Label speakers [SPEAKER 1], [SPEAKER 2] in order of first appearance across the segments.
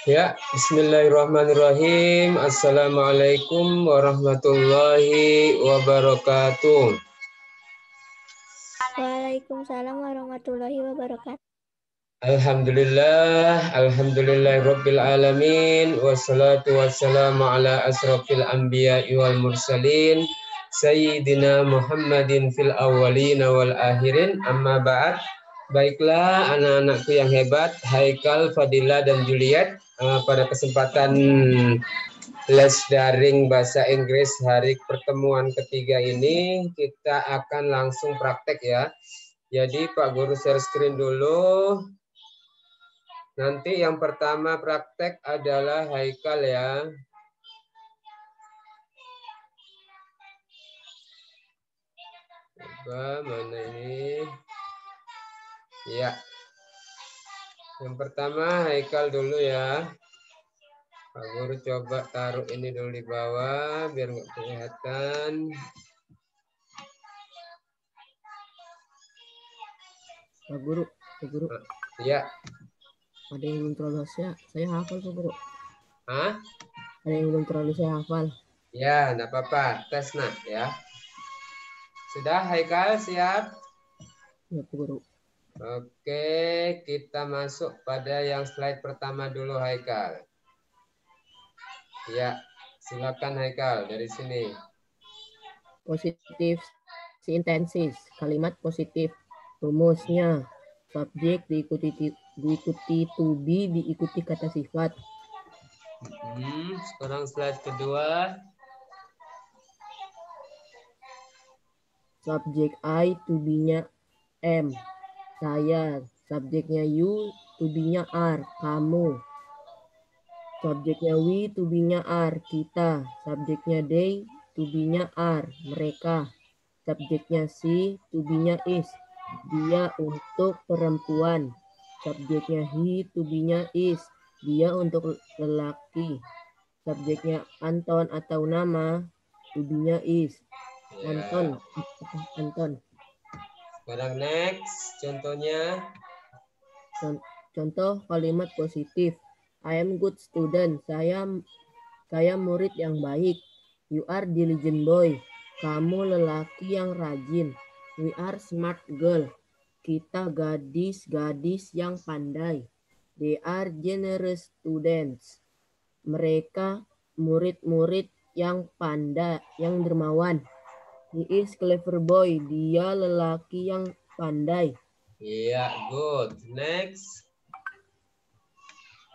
[SPEAKER 1] Ya, bismillahirrahmanirrahim. Assalamualaikum warahmatullahi wabarakatuh.
[SPEAKER 2] Waalaikumsalam warahmatullahi wabarakatuh.
[SPEAKER 1] Alhamdulillahirabbil alamin wassalatu wassalamu ala asrofil anbiya'i wal mursalin sayyidina Muhammadin fil awwalin wal akhirin amma ba'd. Baiklah anak-anakku yang hebat, Haikal, Fadila dan Juliet, pada kesempatan les daring bahasa Inggris hari pertemuan ketiga ini kita akan langsung praktek ya. Jadi Pak Guru share screen dulu. Nanti yang pertama praktek adalah Haikal ya. Coba mana ini? Ya. Yang pertama Haikal dulu ya. Pak Guru coba taruh ini dulu di bawah biar nggak kelihatan.
[SPEAKER 3] Pak Guru.
[SPEAKER 1] Ya.
[SPEAKER 3] Ada yang belum terlalu saya hafal Pak Guru.
[SPEAKER 1] Hah?
[SPEAKER 3] Ada yang belum terlalu saya hafal.
[SPEAKER 1] Ya, enggak apa-apa. Tes nak ya. Sudah Haikal siap?
[SPEAKER 3] Ya Pak Guru.
[SPEAKER 1] Oke, kita masuk pada yang slide pertama dulu Haikal. Ya, silakan Haikal dari sini.
[SPEAKER 3] Positif intensis, kalimat positif. Rumusnya subjek diikuti to be diikuti kata sifat.
[SPEAKER 1] Sekarang slide kedua.
[SPEAKER 3] Subjek I to be-nya am, saya. Subjeknya you to be-nya are, kamu. Subjeknya we to be-nya are, kita. Subjeknya they to be-nya are, mereka. Subjeknya she to be-nya is, dia untuk perempuan. Subjeknya he to be-nya is, dia untuk lelaki. Subjeknya Anton atau nama to be-nya is, Anton. Anton.
[SPEAKER 1] Sekarang next, contohnya.
[SPEAKER 3] Contoh kalimat positif. I am good student. Saya murid yang baik. You are diligent boy. Kamu lelaki yang rajin. We are smart girl. Kita gadis-gadis yang pandai. They are generous students. Mereka murid-murid yang pandai, yang dermawan. He is clever boy. Dia lelaki yang pandai.
[SPEAKER 1] Iya, good. Next.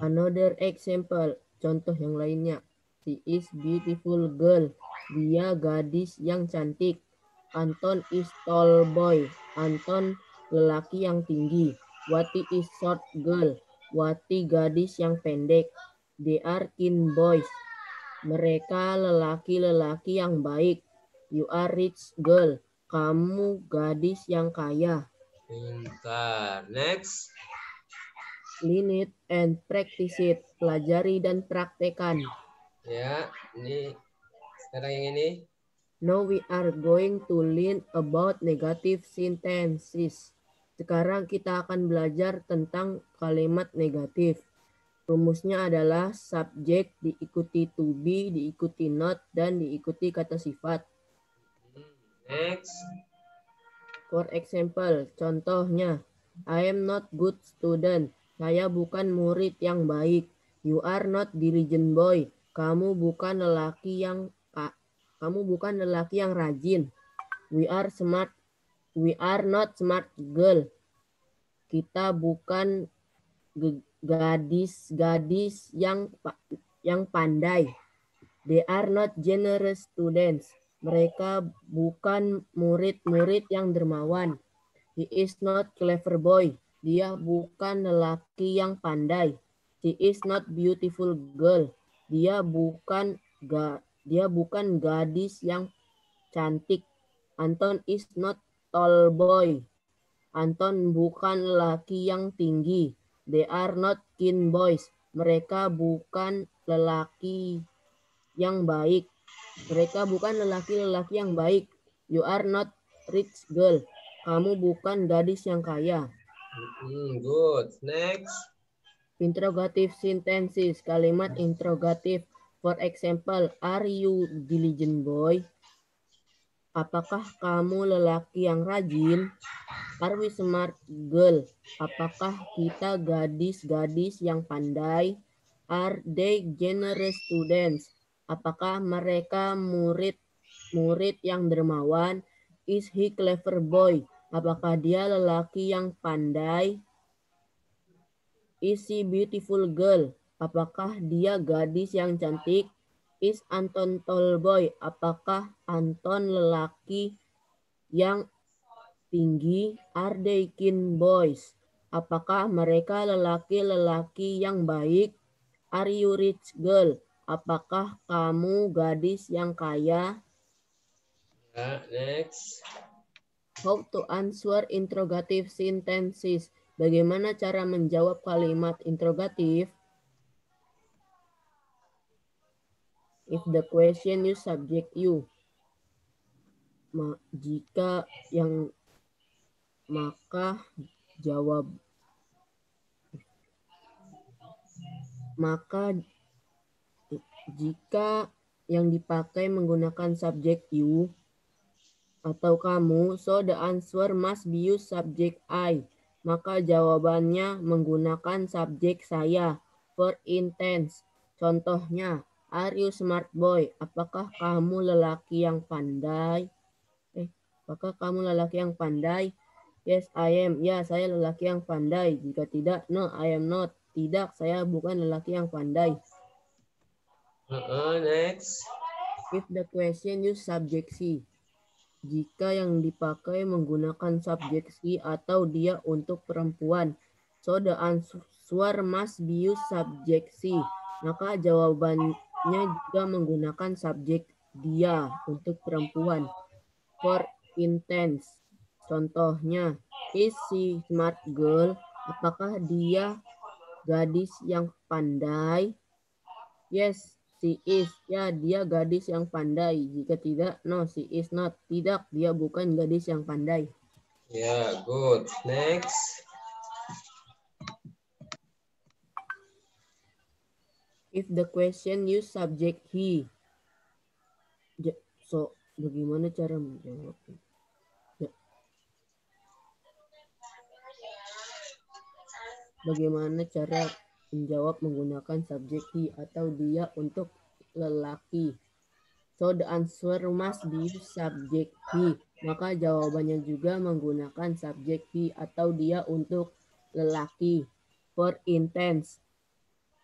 [SPEAKER 3] Another example. Contoh yang lainnya. She is beautiful girl. Dia gadis yang cantik. Anton is tall boy. Anton lelaki yang tinggi. Wati is short girl. Wati gadis yang pendek. They are kind boys. Mereka lelaki-lelaki yang baik. You are rich girl. Kamu gadis yang kaya.
[SPEAKER 1] Pintar. Next.
[SPEAKER 3] Learn it and practice it. Pelajari dan praktekan.
[SPEAKER 1] Ya, ini sekarang yang ini.
[SPEAKER 3] Now we are going to learn about negative sentences. Sekarang kita akan belajar tentang kalimat negatif. Rumusnya adalah subjek diikuti to be, diikuti not, dan diikuti kata sifat.
[SPEAKER 1] Next.
[SPEAKER 3] For example, contohnya, I am not good student. Saya bukan murid yang baik. You are not diligent boy. Kamu bukan lelaki yang rajin. We are not smart girl. Kita bukan gadis-gadis yang pandai. They are not generous students. Mereka bukan murid-murid yang dermawan. He is not clever boy. Dia bukan lelaki yang pandai. She is not beautiful girl. Dia bukan gadis yang cantik. Anton is not tall boy. Anton bukan lelaki yang tinggi. They are not kind boys. Mereka bukan lelaki yang baik. Mereka bukan lelaki-lelaki yang baik. You are not rich girl. Kamu bukan gadis yang kaya.
[SPEAKER 1] Good. Next.
[SPEAKER 3] Interrogative sentences, kalimat interrogatif. For example, are you diligent boy? Apakah kamu lelaki yang rajin? Are we smart girl? Apakah kita gadis-gadis yang pandai? Are they generous students? Apakah mereka murid-murid yang dermawan? Is he clever boy? Apakah dia lelaki yang pandai? Is she beautiful girl? Apakah dia gadis yang cantik? Is Anton tall boy? Apakah Anton lelaki yang tinggi? Are they kind boys? Apakah mereka lelaki-lelaki yang baik? Are you rich girl? Apakah kamu gadis yang kaya?
[SPEAKER 1] Ya, next.
[SPEAKER 3] How to answer interrogative sentences. Bagaimana cara menjawab kalimat interrogatif? If the question use subject you. Jika yang maka jawab jika yang dipakai menggunakan subjek you atau kamu, so the answer must be use subject I. Maka jawabannya menggunakan subjek saya. For instance, contohnya, are you smart boy? Apakah kamu lelaki yang pandai? Apakah kamu lelaki yang pandai? Yes, I am. Ya, saya lelaki yang pandai. Jika tidak, no, I am not. Tidak, saya bukan lelaki yang pandai.
[SPEAKER 1] Next.
[SPEAKER 3] If the question use subject C. Jika yang dipakai menggunakan subjek C atau dia untuk perempuan. So the answer must be use subject C. Maka jawabannya juga menggunakan subjek dia untuk perempuan. For instance, contohnya, is she smart girl? Apakah dia gadis yang pandai? Yes, she is. Ya, dia gadis yang pandai. Jika tidak, no, she is not. Tidak, dia bukan gadis yang pandai.
[SPEAKER 1] Ya, good. Next.
[SPEAKER 3] If the question use subject he. So, bagaimana cara menjawabnya? Bagaimana cara menjawab menggunakan subjek he atau dia untuk lelaki? So the answer must be subject he. Maka jawabannya juga menggunakan subjek he atau dia untuk lelaki. For instance,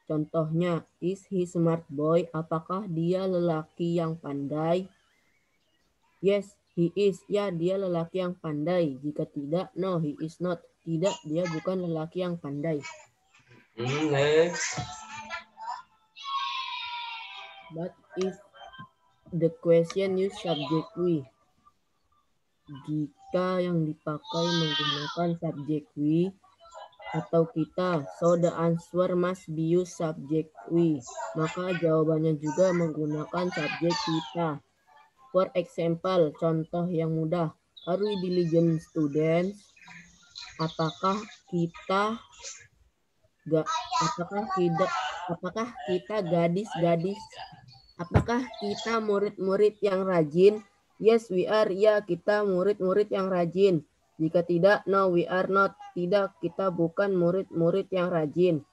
[SPEAKER 3] contohnya, is he smart boy? Apakah dia lelaki yang pandai? Yes, he is. Ya, dia lelaki yang pandai. Jika tidak, no, he is not. Tidak, dia bukan lelaki yang pandai.
[SPEAKER 1] Next.
[SPEAKER 3] But if the question use subject we. Jika yang dipakai menggunakan subjek we atau kita, so the answer must be use subject we. Maka jawabannya juga menggunakan subjek kita. For example, contoh yang mudah. Are we diligent students? Apakah kita gadis-gadis? Apakah kita murid-murid yang rajin? Yes, we are. Ya, kita murid-murid yang rajin. Jika tidak, no, we are not. Tidak, kita bukan murid-murid yang rajin.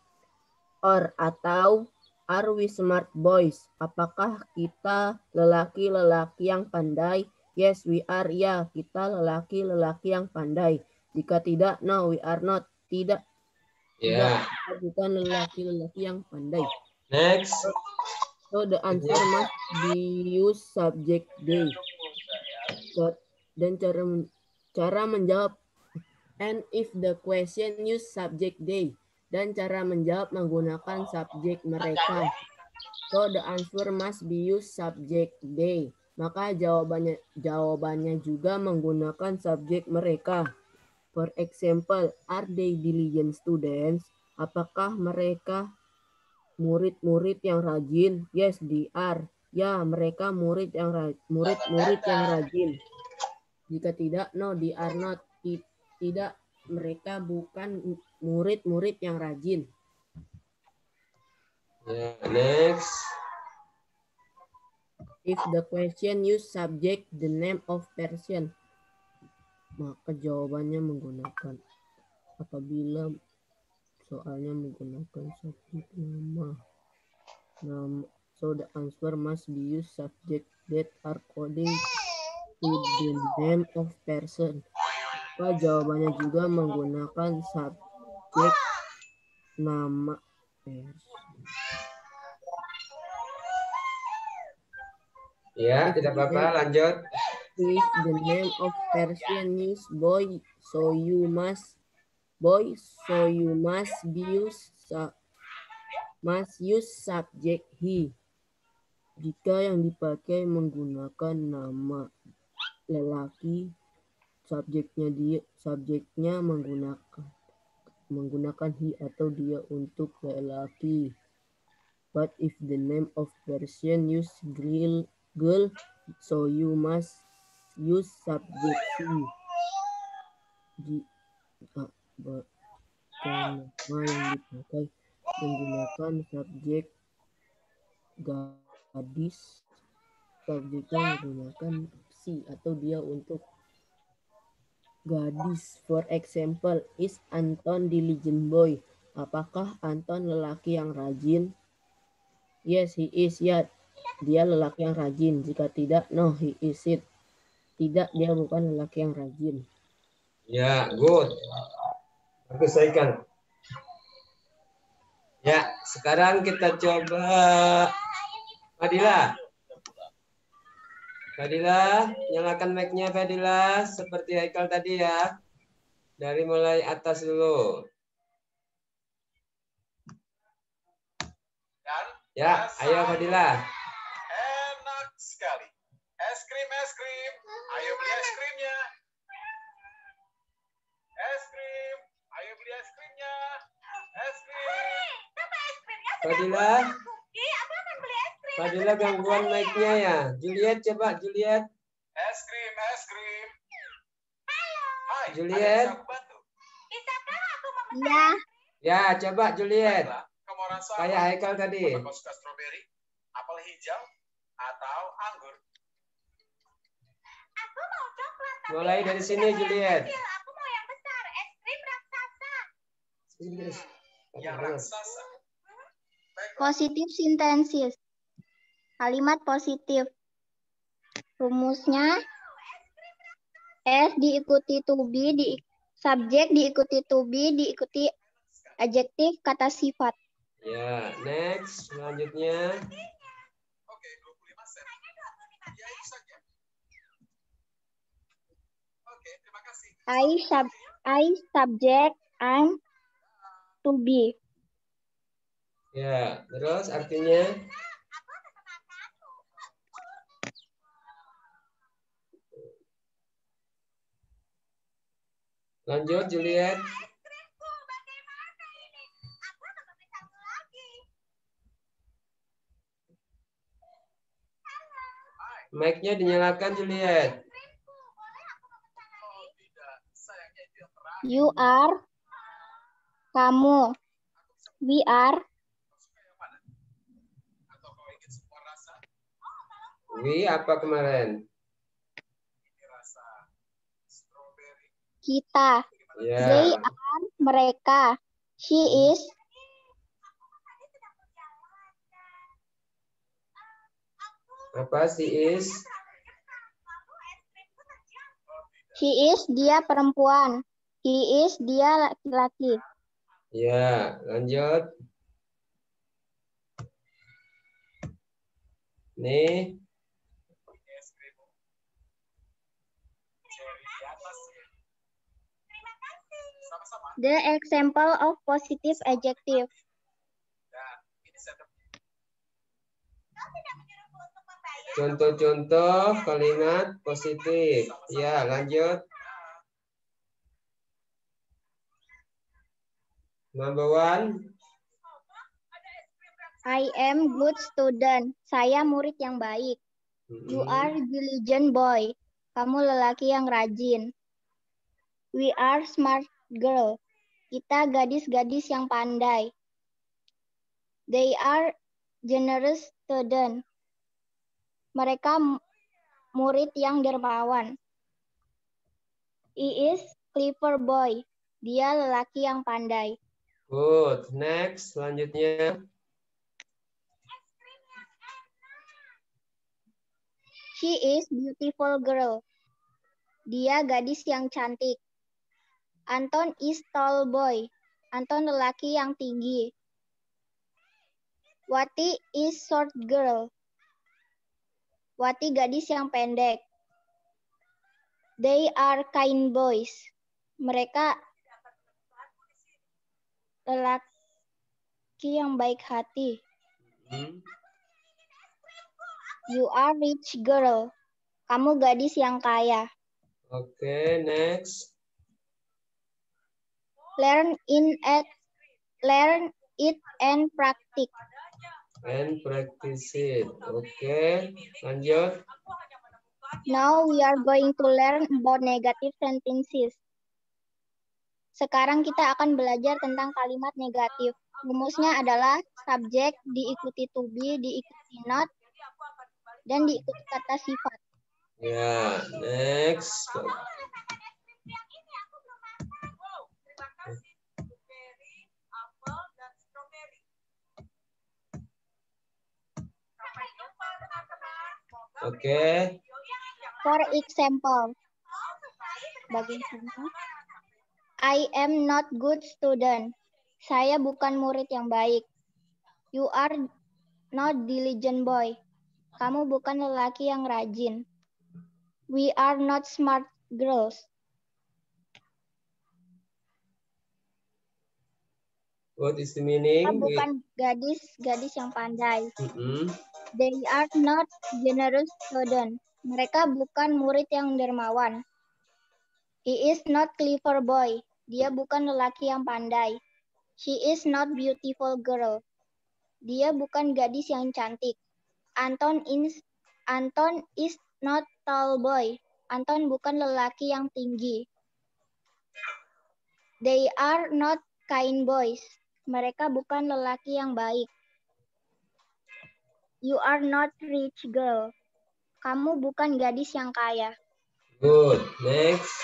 [SPEAKER 3] Or, atau, are we smart boys? Apakah kita lelaki-lelaki yang pandai? Yes, we are. Ya, kita lelaki-lelaki yang pandai. Jika tidak, no, we are not. Tidak. Tidak, kita bukan lelaki-lelaki yang pandai.
[SPEAKER 1] Next.
[SPEAKER 3] So the answer must be use subject they. Dan cara menjawab, and if the question use subject they, dan cara menjawab menggunakan subjek mereka. So the answer must be use subject they. Maka jawabannya juga menggunakan subjek mereka. For example, are they diligent students? Apakah mereka murid-murid yang rajin? Yes, they are. Ya, mereka murid yang rajin. Jika tidak, no, they are not. Tidak, mereka bukan murid-murid yang rajin.
[SPEAKER 1] Ya, next.
[SPEAKER 3] If the question use subject the name of person, maka jawabannya menggunakan apabila soalnya menggunakan subjek nama. So the answer must be use subject that are according to the name of person. Maka jawabannya juga menggunakan subjek nama person.
[SPEAKER 1] Ya, tidak apa-apa, lanjut.
[SPEAKER 3] If the name of person is boy, so you must use subject he. Jika yang dipakai menggunakan nama lelaki, subjeknya menggunakan he atau dia untuk lelaki. But if the name of person use girl, so you must use subject she. Jika nama yang dipakai menggunakan subjek gadis, subjeknya menggunakan she atau dia untuk gadis. For example, is Anton diligent boy? Apakah Anton lelaki yang rajin? Yes, he is. Ya, dia lelaki yang rajin. Jika tidak, no, he isn't. Tidak, dia bukan lelaki yang rajin.
[SPEAKER 1] Ya, good. Bagus, Haikal. Ya, sekarang kita coba Fadila. Fadila, nyalakan mic-nya Fadila, seperti Haikal tadi ya. Dari mulai atas dulu. Ya, ayo Fadila.
[SPEAKER 4] Enak sekali. Es krim. Ayo beli es krimnya. Es krim. Ayo beli es krimnya. Es krim.
[SPEAKER 1] Fadila. Fadila gangguan mic-nya ya. Juliet, coba Juliet.
[SPEAKER 4] Es krim. Hai,
[SPEAKER 1] Juliet.
[SPEAKER 4] ada yang bisa aku bantu?
[SPEAKER 2] Ya.
[SPEAKER 1] Ya, coba Juliet.
[SPEAKER 4] Baiklah, kamu rasa
[SPEAKER 1] Kayak
[SPEAKER 4] apa?
[SPEAKER 1] Haikal tadi.
[SPEAKER 4] Apakah kau suka stroberi, apel hijau, atau anggur?
[SPEAKER 2] Aku mau coklat.
[SPEAKER 1] Mulai dari sini Juliet.
[SPEAKER 2] Aku mau yang besar. Es krim raksasa.
[SPEAKER 4] Yang raksasa. Baiklah.
[SPEAKER 2] Positif sintensis. Kalimat positif. Rumusnya S diikuti to be, subjek diikuti to be, diikuti adjektif kata sifat.
[SPEAKER 1] Ya, next. Selanjutnya.
[SPEAKER 4] Oke, 25 sen. Ya, itu saja. Oke, terima kasih.
[SPEAKER 2] I subject I'm to be.
[SPEAKER 1] Ya, terus artinya. Lanjut Juliet. Mic-nya dinyalakan Juliet.
[SPEAKER 4] Oh, tidak. Sayangnya itu yang terakhir.
[SPEAKER 2] You are. Kamu. We are.
[SPEAKER 4] Kau suka yang mana? Atau kau ingin semua rasa?
[SPEAKER 1] Wi apa kemarin?
[SPEAKER 4] Ini rasa stroberi.
[SPEAKER 2] Kita.
[SPEAKER 1] Ya.
[SPEAKER 2] They are. Mereka. She is.
[SPEAKER 1] Apa she is?
[SPEAKER 2] She is. Dia perempuan. He is. Dia laki-laki.
[SPEAKER 1] Ya, lanjut. Nih.
[SPEAKER 4] Es krim. Cherry di atas. Sama-sama.
[SPEAKER 2] The example of positive adjective.
[SPEAKER 4] Dan ini saya
[SPEAKER 1] Contoh-contoh kalimat positif. Ya, lanjut. Number 1.
[SPEAKER 2] I am good student. Saya murid yang baik. You are diligent boy. Kamu lelaki yang rajin. We are smart girl. Kita gadis-gadis yang pandai. They are generous student. Mereka murid yang dermawan. He is clever boy. Dia lelaki yang pandai.
[SPEAKER 1] Good. Next, selanjutnya.
[SPEAKER 2] She is beautiful girl. Dia gadis yang cantik. Anton is tall boy. Anton lelaki yang tinggi. Wati is short girl. Wati gadis yang pendek. They are kind boys. Mereka lelaki yang baik hati. You are rich girl. Kamu gadis yang kaya.
[SPEAKER 1] Oke, next.
[SPEAKER 2] Learn it and practice.
[SPEAKER 1] And practice it. Oke, lanjut.
[SPEAKER 2] Now we are going to learn about negative sentences. Sekarang kita akan belajar tentang kalimat negatif. Rumusnya adalah subjek diikuti to be, diikuti not, dan diikuti kata sifat.
[SPEAKER 1] Ya, next. Oke.
[SPEAKER 2] For example, I am not good student. Saya bukan murid yang baik. You are not diligent boy. Kamu bukan lelaki yang rajin. We are not smart girls.
[SPEAKER 1] What is the meaning?
[SPEAKER 2] Kita bukan gadis yang pandai.
[SPEAKER 1] Mm-hmm.
[SPEAKER 2] They are not generous student. Mereka bukan murid yang dermawan. He is not clever boy. Dia bukan lelaki yang pandai. She is not beautiful girl. Dia bukan gadis yang cantik. Anton is not tall boy. Anton bukan lelaki yang tinggi. They are not kind boys. Mereka bukan lelaki yang baik. You are not rich girl. Kamu bukan gadis yang kaya.
[SPEAKER 1] Good. Next.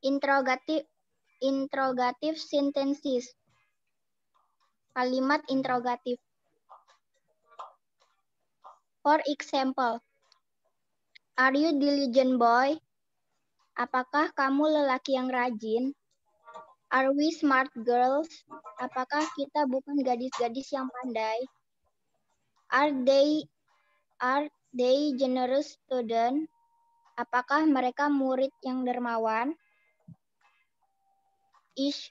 [SPEAKER 2] Interrogative sentences. Kalimat interrogatif. For example, are you diligent boy? Apakah kamu lelaki yang rajin? Are we smart girls? Apakah kita bukan gadis-gadis yang pandai? Are they generous student? Apakah mereka murid yang dermawan? Is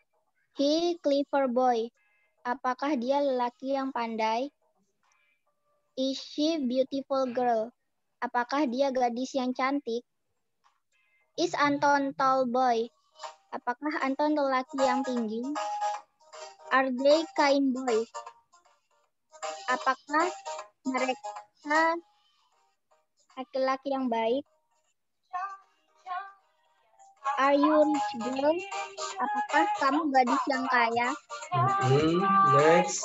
[SPEAKER 2] he clever boy? Apakah dia lelaki yang pandai? Is she beautiful girl? Apakah dia gadis yang cantik? Is Anton tall boy? Apakah Anton lelaki yang tinggi? Are they kind boys? Apakah mereka laki-laki yang baik? Are you rich girl? Apakah kamu gadis yang kaya?
[SPEAKER 1] Next.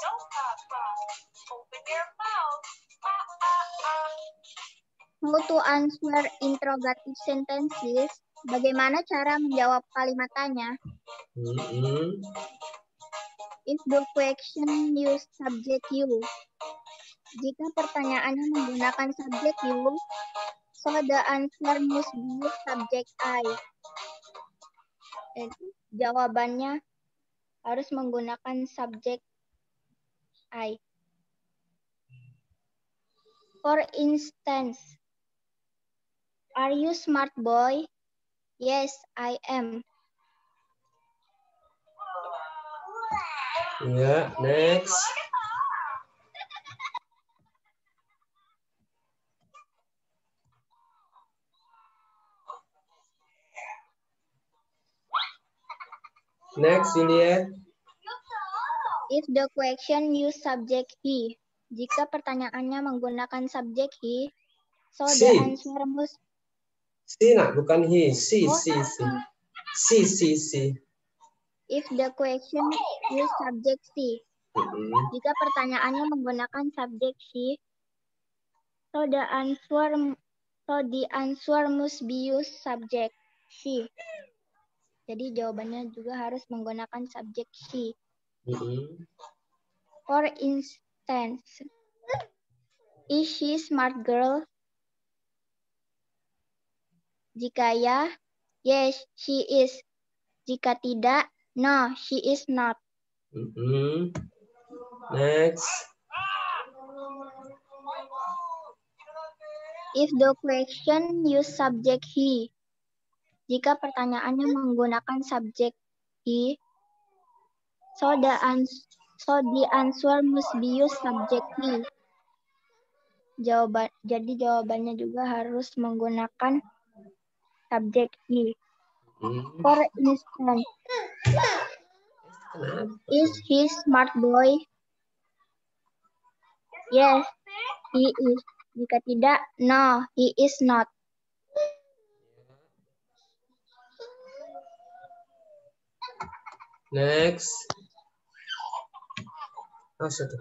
[SPEAKER 2] How to answer interrogative sentences? Bagaimana cara menjawab kalimat tanya? If the question use subject you. Jika pertanyaannya menggunakan subjek you, so the answer must be subject I. Jawabannya harus menggunakan subjek I. For instance, are you smart boy? Yes, I am.
[SPEAKER 1] Ya, next. Next, Juliet.
[SPEAKER 2] If the question use subject he. Jika pertanyaannya menggunakan subjek he, so the answer must.
[SPEAKER 1] Si, nak, bukan he. Si.
[SPEAKER 2] If the question use subject she.
[SPEAKER 1] Mm-mm.
[SPEAKER 2] Jika pertanyaannya menggunakan subjek she, so the answer must be use subject she. Jadi jawabannya juga harus menggunakan subjek she.
[SPEAKER 1] Mm-mm.
[SPEAKER 2] For instance, is she smart girl? Jika ya, yes, she is. Jika tidak, no, she is not.
[SPEAKER 1] Mm-mm. Next.
[SPEAKER 2] If the question use subject he. Jika pertanyaannya menggunakan subjek he, so the answer must be use subject he. Jadi jawabannya juga harus menggunakan subjek he.
[SPEAKER 1] Mm.
[SPEAKER 2] For instance, is he smart boy? Yes, he is. Jika tidak, no, he is not.
[SPEAKER 1] Next. Oh, satu.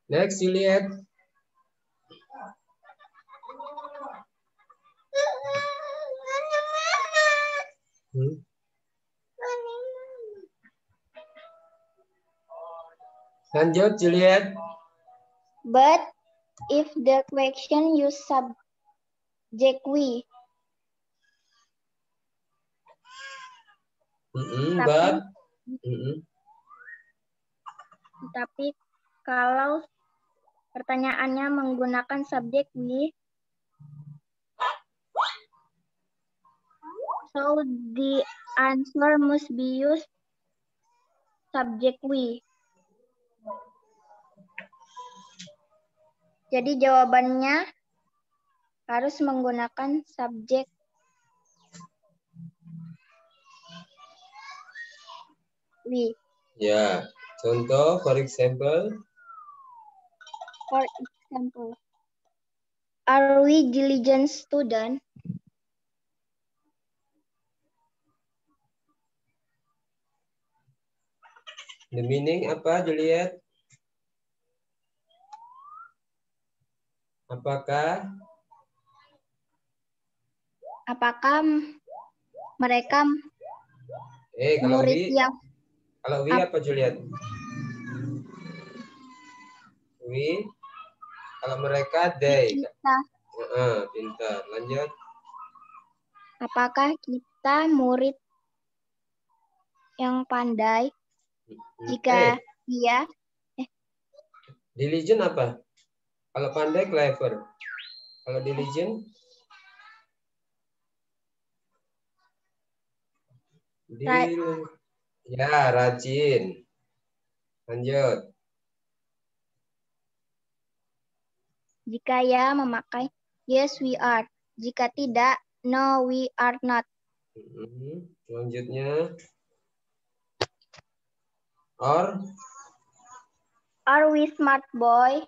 [SPEAKER 1] Next, Juliet. Lanjut, Juliet.
[SPEAKER 2] But if the question use subject we,
[SPEAKER 1] But.
[SPEAKER 2] tapi kalau pertanyaannya menggunakan subjek we, so the answer must be use subject we. Jadi jawabannya harus menggunakan subjek we.
[SPEAKER 1] Ya, contoh, for example.
[SPEAKER 2] For example, are we diligent student?
[SPEAKER 1] The meaning apa, Juliet? Apakah
[SPEAKER 2] mereka
[SPEAKER 1] kalau
[SPEAKER 2] murid
[SPEAKER 1] we,
[SPEAKER 2] yang
[SPEAKER 1] kalau we apa, Juliet? We, kalau mereka they.
[SPEAKER 2] kita,
[SPEAKER 1] Pintar. Lanjut.
[SPEAKER 2] apakah kita murid yang pandai? Jika iya,
[SPEAKER 1] diligent apa? Kalau pandai clever. Kalau diligent? Ya, rajin. Lanjut.
[SPEAKER 2] jika ya memakai yes we are. Jika tidak, no we are not.
[SPEAKER 1] Selanjutnya. Are
[SPEAKER 2] we smart boy?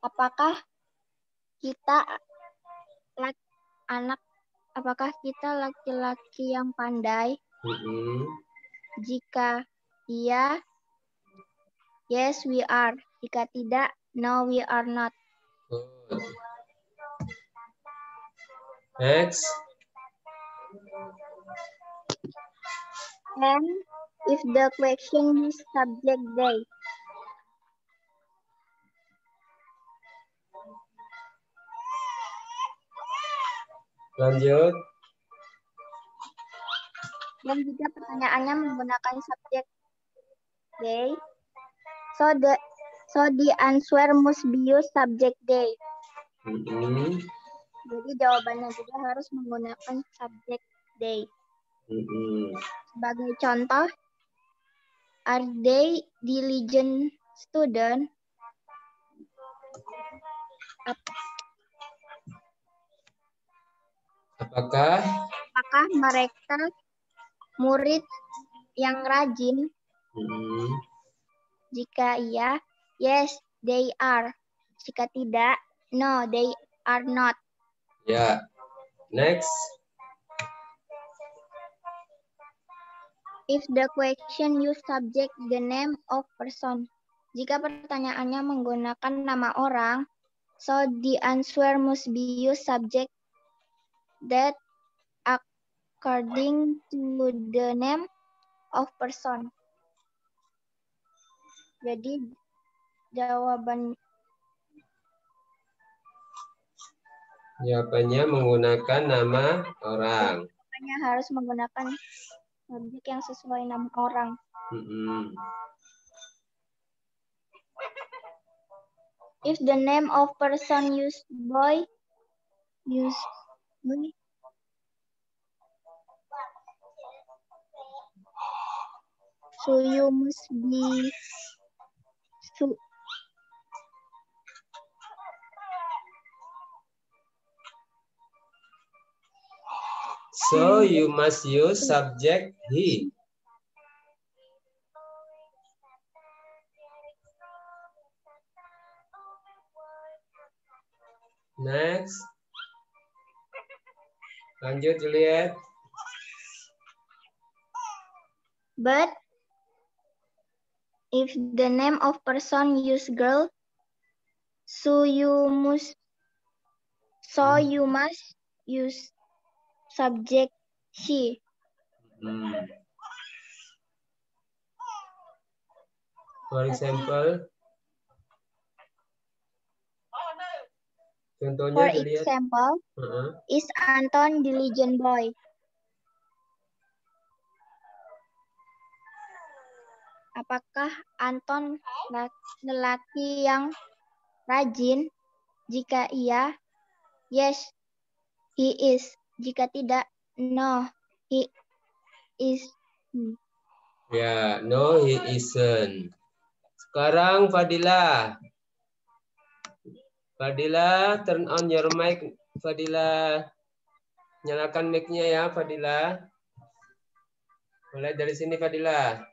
[SPEAKER 2] Apakah kita laki-laki yang pandai? Jika iya, yes we are. Jika tidak, no we are not.
[SPEAKER 1] Next.
[SPEAKER 2] And if the question is subject they.
[SPEAKER 1] Lanjut.
[SPEAKER 2] Dan jika pertanyaannya menggunakan subjek they, so the answer must be use subject they. Jadi jawabannya juga harus menggunakan subjek they. Sebagai contoh, are they diligent student?
[SPEAKER 1] Apakah
[SPEAKER 2] mereka murid yang rajin? Jika iya, yes they are. Jika tidak, no they are not.
[SPEAKER 1] Ya. Next.
[SPEAKER 2] If the question use subject the name of person. Jika pertanyaannya menggunakan nama orang, so the answer must be use subject that according to the name of person. Jadi jawabannya
[SPEAKER 1] menggunakan nama orang.
[SPEAKER 2] hanya harus menggunakan subjek yang sesuai nama orang. If the name of person use boy, so you must be
[SPEAKER 1] So you must use subject he. Next. Lanjut Juliet.
[SPEAKER 2] But if the name of person use girl, so you must use subject she.
[SPEAKER 1] For example, contohnya
[SPEAKER 2] For
[SPEAKER 1] Juliet.
[SPEAKER 2] example, is Anton diligent boy? Apakah Anton lelaki yang rajin? Jika iya, yes, he is. Jika tidak, no, he is.
[SPEAKER 1] Ya, no, he isn't. Sekarang Fadila. Fadila, turn on your mic. Fadila, nyalakan mic-nya ya, Fadila. Mulai dari sini, Fadila.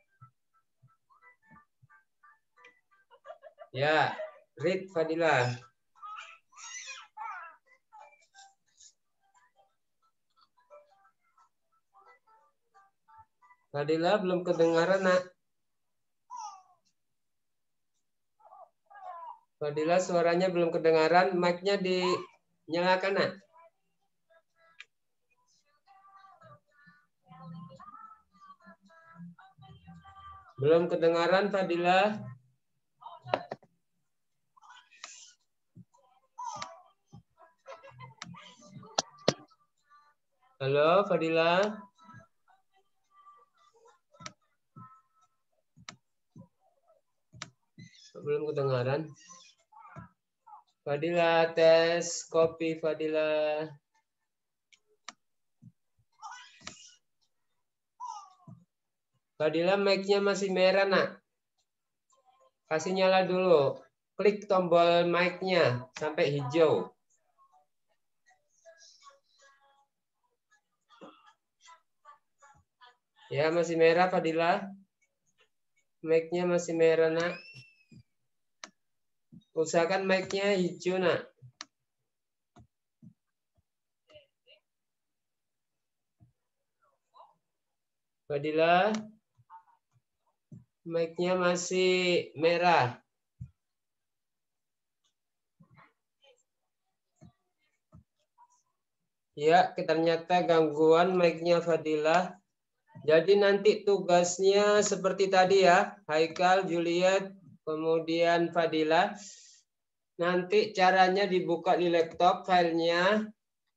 [SPEAKER 1] Ya, read Fadila. Fadila belum kedengaran, Nak. Fadila suaranya belum kedengaran, mic-nya dinyalakan, Nak. Belum kedengaran, Fadila. Halo, Fadila. Belum kedengaran. Fadila, tes kopi Fadila. Fadila, mic-nya masih merah, Nak. Kasih nyala dulu. Klik tombol mic-nya sampai hijau. Ya, masih merah, Fadila. Mic-nya masih merah, Nak. Usahakan mic-nya hijau, Nak. Fadila, mic-nya masih merah. Ya, ternyata gangguan mic-nya Fadila. Jadi nanti tugasnya seperti tadi ya, Haikal, Juliet, kemudian Fadila. Nanti caranya dibuka di laptop filenya,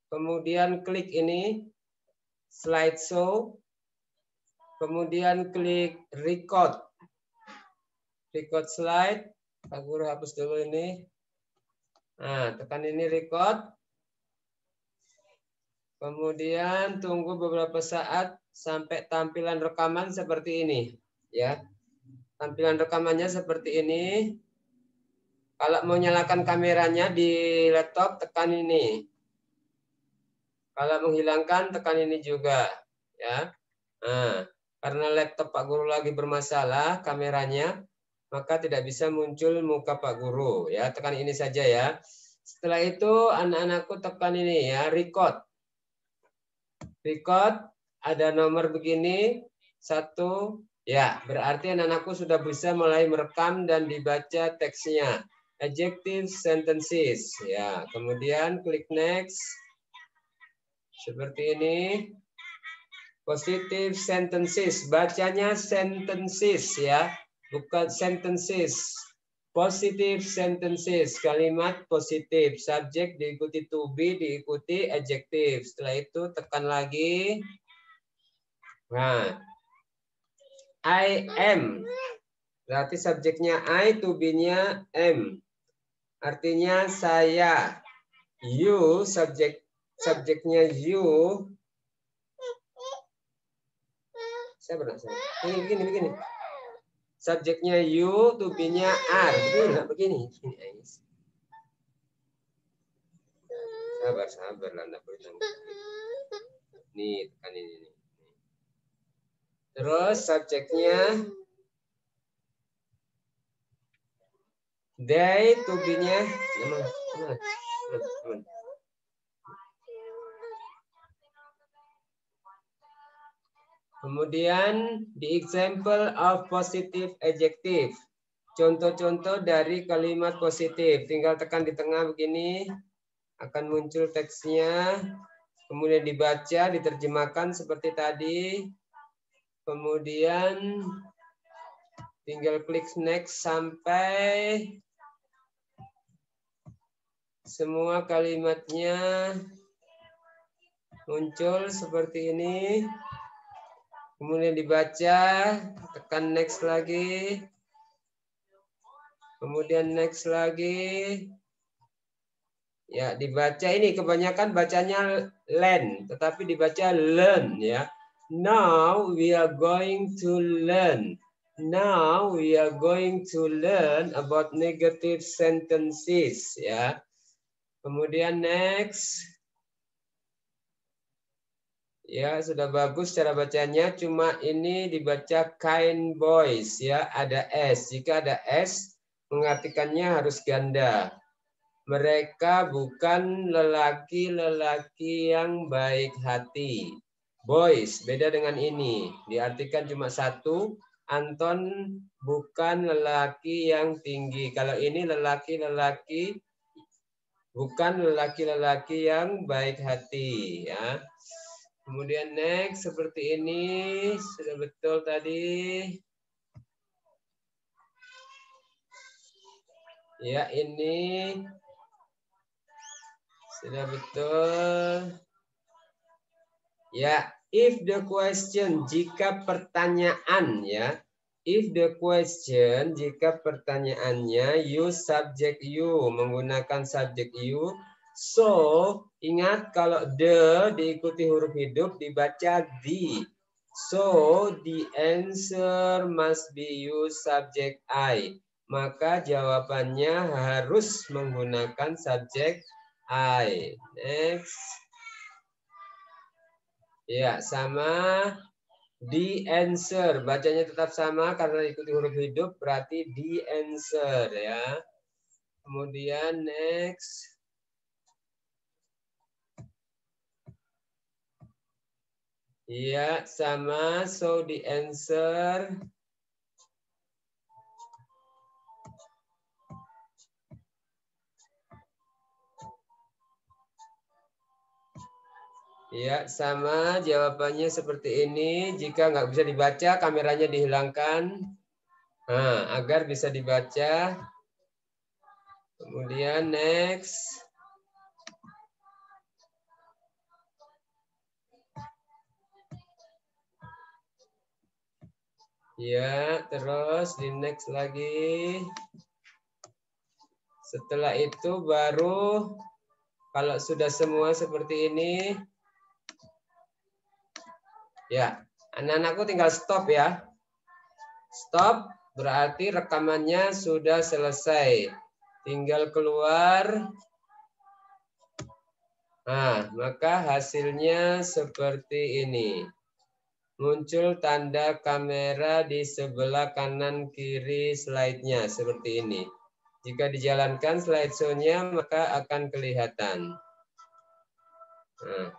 [SPEAKER 1] kemudian klik ini, slideshow, kemudian klik record. Record slide, Pak Guru hapus dulu ini. Nah, tekan ini record. Kemudian tunggu beberapa saat sampai tampilan rekaman seperti ini, ya. Tampilan rekamannya seperti ini. Kalau mau nyalakan kameranya di laptop, tekan ini. Kalau menghilangkan, tekan ini juga, ya. Nah, karena laptop Pak Guru lagi bermasalah kameranya, maka tidak bisa muncul muka Pak Guru, ya. Tekan ini saja ya. Setelah itu anak-anakku tekan ini ya, record. Record, ada nomor begini, 1, ya berarti anak-anakku sudah bisa mulai merekam dan dibaca teksnya. Adjective sentences, ya kemudian klik next. Seperti ini. Positive sentences, bacanya sentences ya, bukan sentences. Positive sentences, kalimat positif, subjek diikuti to be, diikuti adjective. Setelah itu tekan lagi. Nah, I am, berarti subjeknya I, to be-nya am. Artinya saya. You, subjeknya you. Saya benar. Begini. Subjeknya you, to be-nya are. Begini. Sabar lah, enggak boleh tanggung. Nih, tekan ini. Terus subjeknya they, to be-nya Kemudian the example of positive adjective. Contoh-contoh dari kalimat positif. Tinggal tekan di tengah begini. Akan muncul teksnya. Kemudian dibaca, diterjemahkan seperti tadi. Kemudian tinggal klik next sampai semua kalimatnya muncul seperti ini. Kemudian dibaca, tekan next lagi. Kemudian next lagi. Ya, dibaca ini kebanyakan bacanya learn, tetapi dibaca learn ya. Now we are going to learn. Now we are going to learn about negative sentences ya. Kemudian next. Ya, sudah bagus cara bacanya, cuma ini dibaca kind boys ya, ada S. Jika ada S, mengartikannya harus ganda. Mereka bukan lelaki-lelaki yang baik hati. Boys, beda dengan ini. Diartikan cuma satu, Anton bukan lelaki yang tinggi. Kalau ini lelaki-lelaki, bukan lelaki-lelaki yang baik hati ya. Kemudian next seperti ini, sudah betul tadi. Ya, ini sudah betul. Ya, if the question, jika pertanyaan ya. If the question, jika pertanyaannya, use subject you, menggunakan subjek you. So, ingat kalau the diikuti huruf hidup dibaca the. So, the answer must be use subject I. Maka jawabannya harus menggunakan subjek I. Next. Ya, sama. The answer. Bacanya tetap sama karena diikuti huruf hidup, berarti the answer ya. Kemudian next. Iya, sama. So the answer. Iya, sama. Jawabannya seperti ini. Jika nggak bisa dibaca, kameranya dihilangkan. Nah, agar bisa dibaca. Kemudian next. Ya, terus di next lagi. Setelah itu baru kalau sudah semua seperti ini. Ya, anak-anakku tinggal stop ya. Stop berarti rekamannya sudah selesai. Tinggal keluar. Nah, maka hasilnya seperti ini. Muncul tanda kamera di sebelah kanan kiri slide-nya seperti ini. Jika dijalankan slideshow-nya maka akan kelihatan. Nah.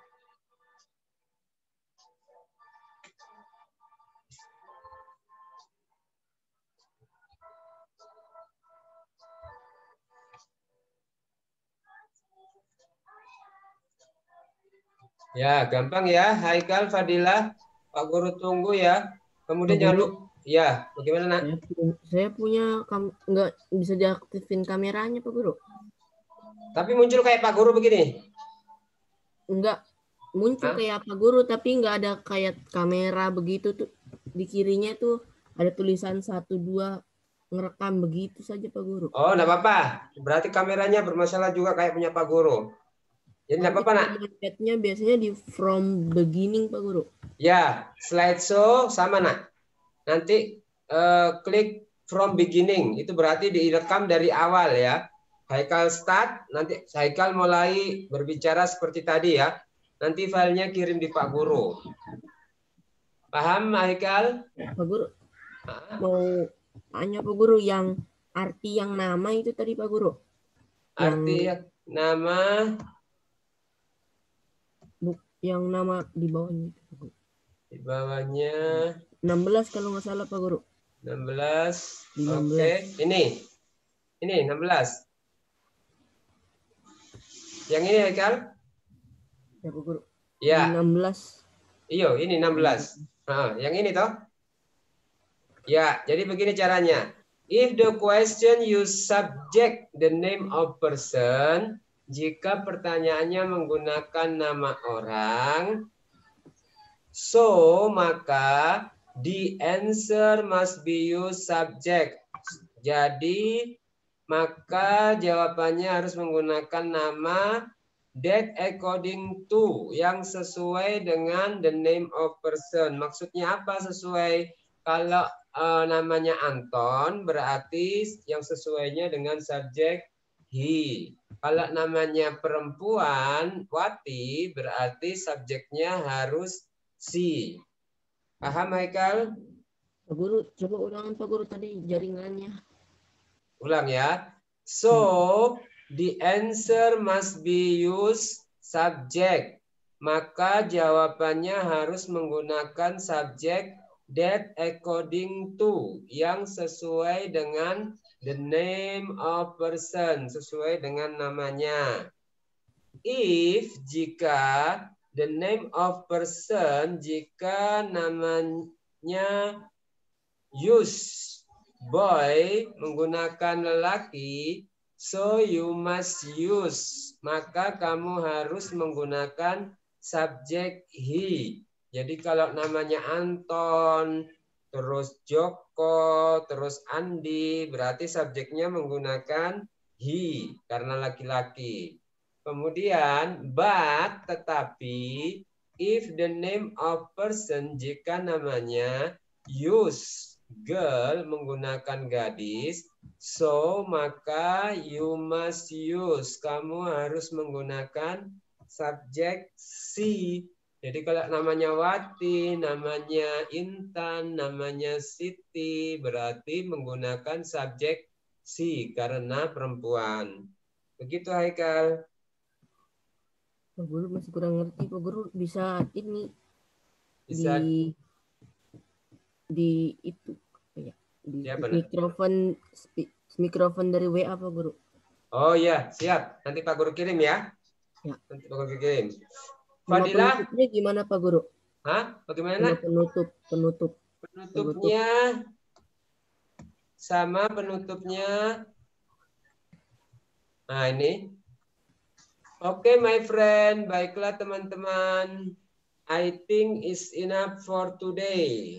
[SPEAKER 1] Ya, gampang ya. Haikal, Fadilah, Pak Guru tunggu ya. Kemudian
[SPEAKER 3] Pak
[SPEAKER 1] jangan
[SPEAKER 3] Guru,
[SPEAKER 1] lupa. Ya, bagaimana nak?
[SPEAKER 3] saya punya nggak bisa diaktifin kameranya Pak Guru.
[SPEAKER 1] Tapi muncul kayak Pak Guru begini.
[SPEAKER 3] Enggak muncul
[SPEAKER 1] Hah?
[SPEAKER 3] kayak Pak Guru, tapi nggak ada kayak kamera begitu tuh. Di kirinya tuh ada tulisan 1, 2 ngerekam begitu saja Pak Guru.
[SPEAKER 1] Oh, enggak apa-apa. Berarti kameranya bermasalah juga kayak punya Pak Guru. Jadi enggak apa-apa nak.
[SPEAKER 3] Chatnya biasanya di from beginning Pak Guru.
[SPEAKER 1] Ya, slideshow sama nak. Nanti klik from beginning. Itu berarti direkam dari awal ya. Haikal start, nanti Haikal mulai berbicara seperti tadi ya. Nanti filenya kirim di Pak Guru. Paham Haikal?
[SPEAKER 3] Pak Guru, mau tanya Pak Guru yang arti yang nama itu tadi Pak Guru.
[SPEAKER 1] Arti nama
[SPEAKER 3] yang nama di bawahnya.
[SPEAKER 1] Di bawahnya
[SPEAKER 3] 16 kalau nggak salah Pak Guru.
[SPEAKER 1] 16.
[SPEAKER 3] 16.
[SPEAKER 1] Oke, ini 16. Yang ini Haikal?
[SPEAKER 3] Ya Pak Guru.
[SPEAKER 1] Ya.
[SPEAKER 3] 16.
[SPEAKER 1] Iyo, ini 16. Nah, yang ini toh? Ya, jadi begini caranya. If the question use subject the name of person, jika pertanyaannya menggunakan nama orang, so maka the answer must be use subject. Jadi maka jawabannya harus menggunakan nama that according to, yang sesuai dengan the name of person. Maksudnya apa sesuai? Kalau namanya Anton berarti yang sesuainya dengan subjek he. Kalau namanya perempuan Wati berarti subjeknya harus she. Paham Haikal?
[SPEAKER 3] Pak Guru, coba ulangan Pak Guru tadi jaringannya.
[SPEAKER 1] Ulang ya. So the answer must be use subject. Maka jawabannya harus menggunakan subjek that according to, yang sesuai dengan the name of person, sesuai dengan namanya. If, jika the name of person, jika namanya use boy, menggunakan lelaki, so you must use, maka kamu harus menggunakan subjek he. Jadi kalau namanya Anton, terus Joko, terus Andi, berarti subjeknya menggunakan he karena laki-laki. Kemudian but, tetapi if the name of person, jika namanya use girl, menggunakan gadis, so maka you must use, kamu harus menggunakan subjek she. Jadi kalau namanya Wati, namanya Intan, namanya Siti, berarti menggunakan subjek she karena perempuan. Begitu Haikal.
[SPEAKER 3] Pak Guru masih kurang ngerti. Pak Guru bisa ini
[SPEAKER 1] bisa
[SPEAKER 3] di itu ya, di
[SPEAKER 1] ya,
[SPEAKER 3] mikrofon dari WA Pak Guru.
[SPEAKER 1] Oh iya, siap. Nanti Pak Guru kirim ya.
[SPEAKER 3] Ya.
[SPEAKER 1] Nanti Pak Guru kirim.
[SPEAKER 3] Fadilah.
[SPEAKER 1] Penutupnya
[SPEAKER 3] gimana Pak Guru?
[SPEAKER 1] Hah? Bagaimana?
[SPEAKER 3] Penutup.
[SPEAKER 1] Penutupnya sama penutupnya. Nah ini. Oke, my friend. Baiklah teman-teman. I think is enough for today.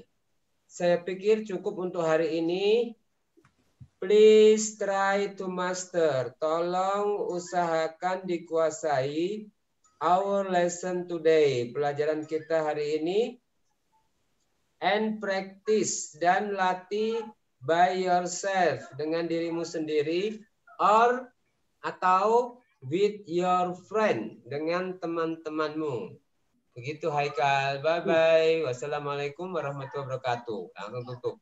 [SPEAKER 1] Saya pikir cukup untuk hari ini. Please try to master. Tolong usahakan dikuasai our lesson today, pelajaran kita hari ini, and practice, dan latih by yourself, dengan dirimu sendiri, or atau with your friend, dengan teman-temanmu. Begitu Haikal. Bye bye. Wassalamualaikum warahmatullahi wabarakatuh. Langsung tutup.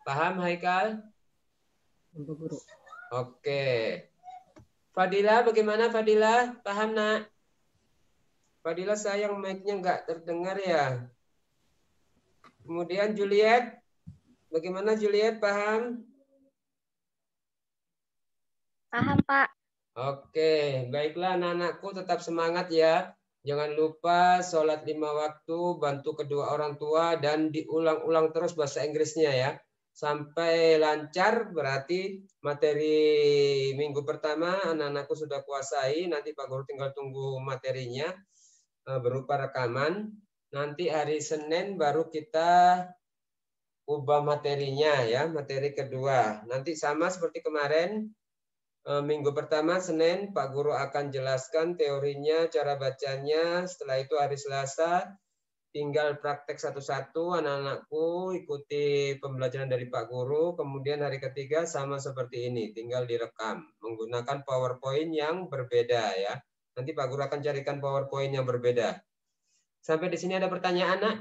[SPEAKER 1] Paham Haikal?
[SPEAKER 3] Untuk guru.
[SPEAKER 1] Oke. Fadila, bagaimana Fadila? Paham nak? Fadila sayang mic-nya nggak terdengar ya. Kemudian Juliet, bagaimana Juliet? Paham?
[SPEAKER 2] Paham, Pak.
[SPEAKER 1] Oke, baiklah anak-anakku tetap semangat ya. Jangan lupa sholat 5 waktu, bantu kedua orang tua, dan diulang-ulang terus bahasa Inggrisnya ya. Sampai lancar, berarti materi minggu pertama anak-anakku sudah kuasai. Nanti Pak Guru tinggal tunggu materinya berupa rekaman. Nanti hari Senin baru kita ubah materinya ya, materi kedua. Nanti sama seperti kemarin. Minggu pertama Senin Pak Guru akan jelaskan teorinya, cara bacanya. Setelah itu hari Selasa tinggal praktek satu-satu anak-anakku, ikuti pembelajaran dari Pak Guru. Kemudian hari ketiga sama seperti ini, tinggal direkam menggunakan PowerPoint yang berbeda ya. Nanti Pak Guru akan carikan PowerPoint yang berbeda. Sampai di sini ada pertanyaan, Nak?